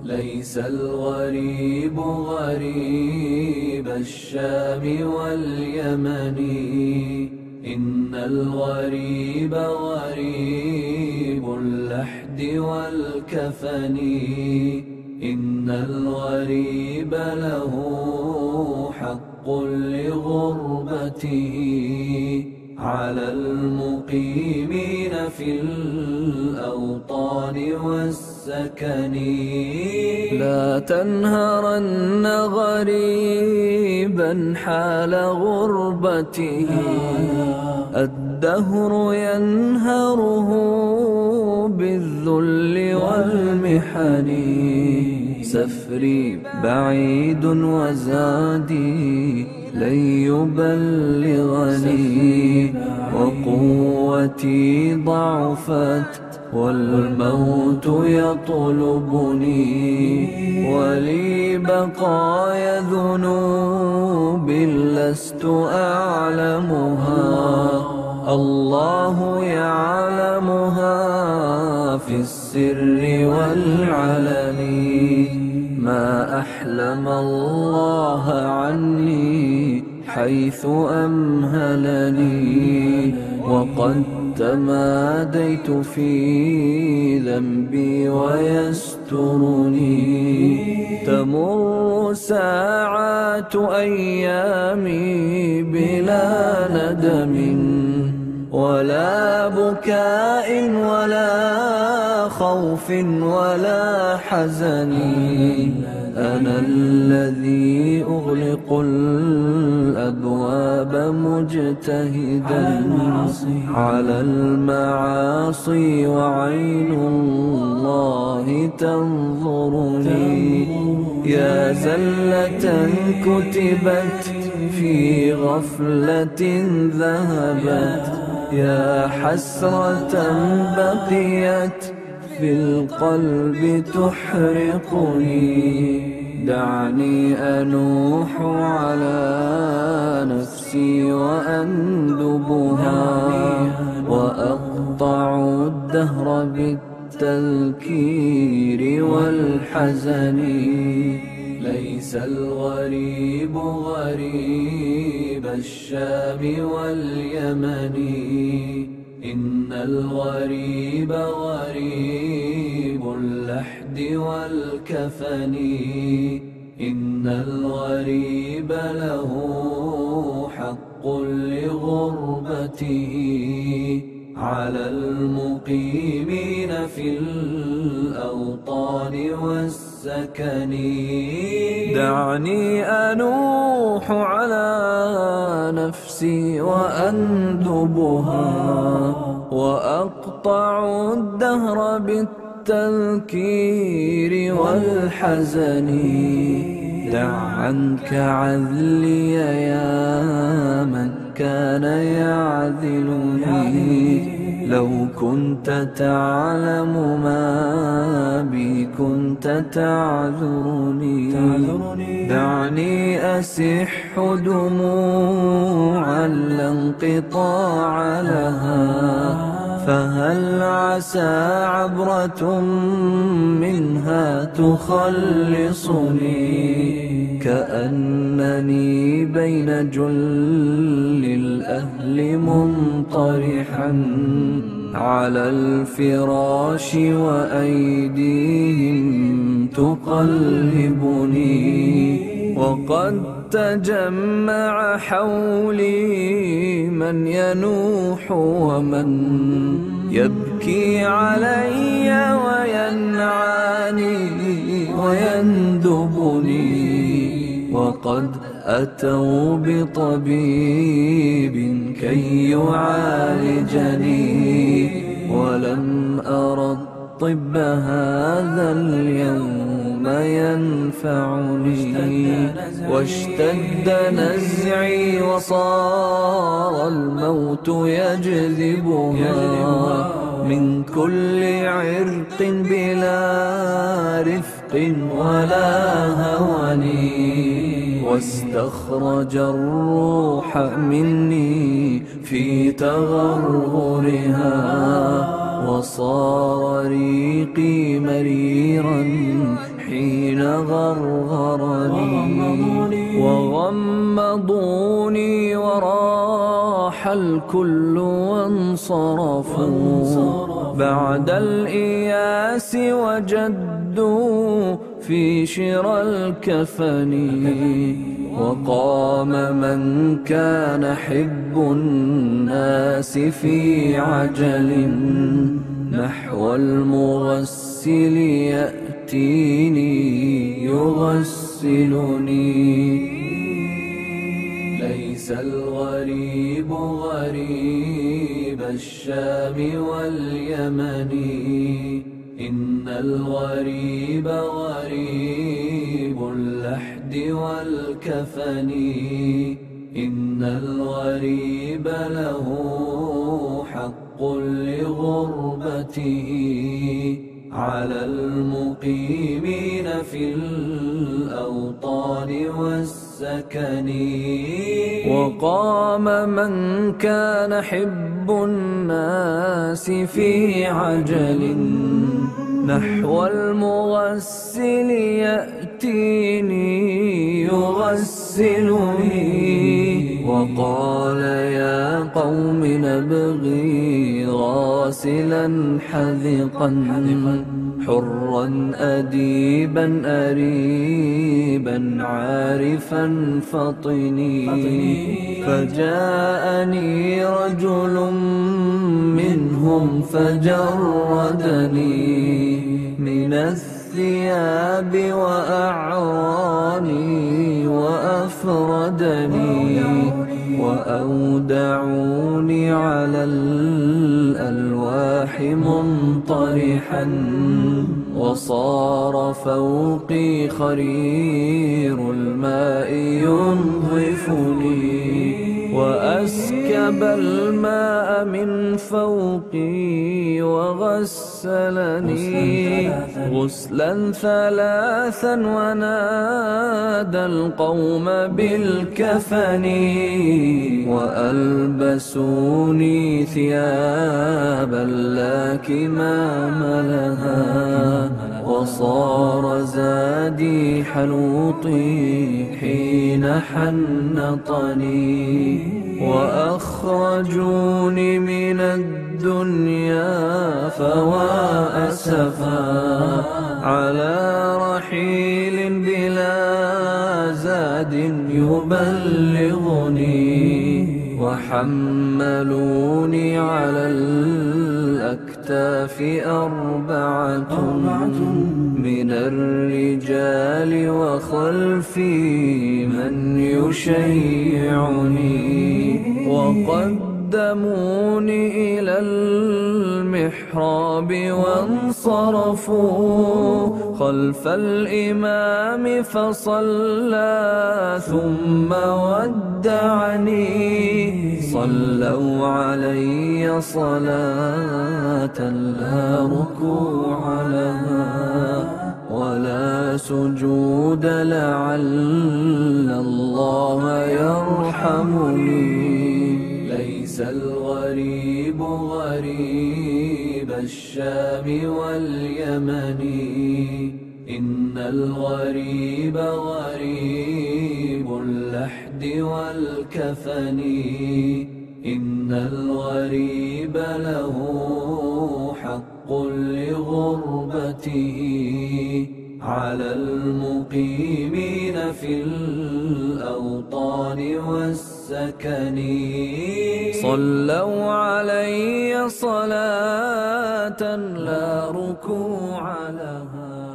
ليس الغريب غريب الشام واليمن، إن الغريب غريب اللحد والكفن. إن الغريب له حق لغربته على المقيمين في الأوطان والسكن. لا تنهرن غريبا حال غربته، الدهر ينهره بالذل والمحن. سفري بعيد وزادي لن يبلغني، وقوتي ضعفت والموت يطلبني. ولي بقايا ذنوب لست أعلمها، الله يعلمها في السر والعلن. ما أحلم الله عني حيث أمهلني، وقد تماديت في ذنبي ويسترني. تمر ساعات أيامي بلا ندم ولا بكاء ولا خوف ولا حزن. أنا الذي أغلق الأبواب مجتهدا على المعاصي، وعين الله تنظرني. يا زلة كتبت في غفلة ذهبت، يا حسرة بقيت في القلب تحرقني. دعني أنوح على نفسي وأندبها، وأقطع الدهر بالتذكير والحزن. ليس الغريب غريب الشام واليمن، إن الغريب غريب اللحد والكفن. إن الغريب له حق لغربته على المقيمين في الأوطان والسكن. دعني أنوح على نفسي وأندبها، وأقطع الدهر بالتذكير والحزن. دع عنك عذلي يا من كان يعذلني، لو كنت تعلم ما بي كنت تعذرني. دعني أسح دموعا لا انقطاع لها، فهل عسى عبرة منها تخلصني. كأنني بين جل الأهل منطرحا على الفراش، وأيديهم تقلبني. وقد تجمع حولي من ينوح ومن يبكي علي وينعاني ويندبني. وقد أتوا بطبيب كي يعالجني، ولم أرى الطب هذا اليوم ينفعني. واشتد نزعي وصار الموت يجذبها من كل عرق بلا رفق ولا هون. واستخرج الروح مني في تغرغرها وصار ريقي مريرا حين غرغرني وغمضوني وراح الكل وانصرفوا بعد الإياس وجدوا في شرى الكفن وقام من كان حب الناس في عجل نحو المغسل يأتيني يغسلني ليس الغريب غريب الشام واليمن إن الغريب غريب اللحد والكفن إن الغريب له حق لغربته على المقيمين في الأوطان والسكن وقام من كان حب الناس في عجل نحو المغسل يأتيني يغسلني وقال يا قوم نبغي غاسلا حذقا حرا أديبا أريبا عارفا فطني فجاءني رجل منهم فجردني من الثياب وأعراني وأفردني وأودعوني على الألواح منطرحا وصار فوقي خرير الماء ينظفني وأسكب الماء من فوقي وغسلني غسلا ثلاثا ونادى القوم بالكفن وألبسوني ثيابا لا كمام لها وصار زادي حنوطي حين حنطني وأخرجوني من الدنيا فوا أسفا على رحيل بلا زاد يبلغني وحملوني على الأكتاف أربعة من الرجال وخلفي من يشيعني وقدموني إلى المحراب وانصرفوا خلف الإمام فصلى ثم ودعني صلوا علي صلاة لا ركوع لها ولا سجود لعل الله يرحمني ليس الغريب غريب الشام واليمن إن الغريب غريب اللحد والكفن إن الغريب له حق لغربته على المقيمين في الأوطان والسكن صلوا علي صلاة لا ركوع لها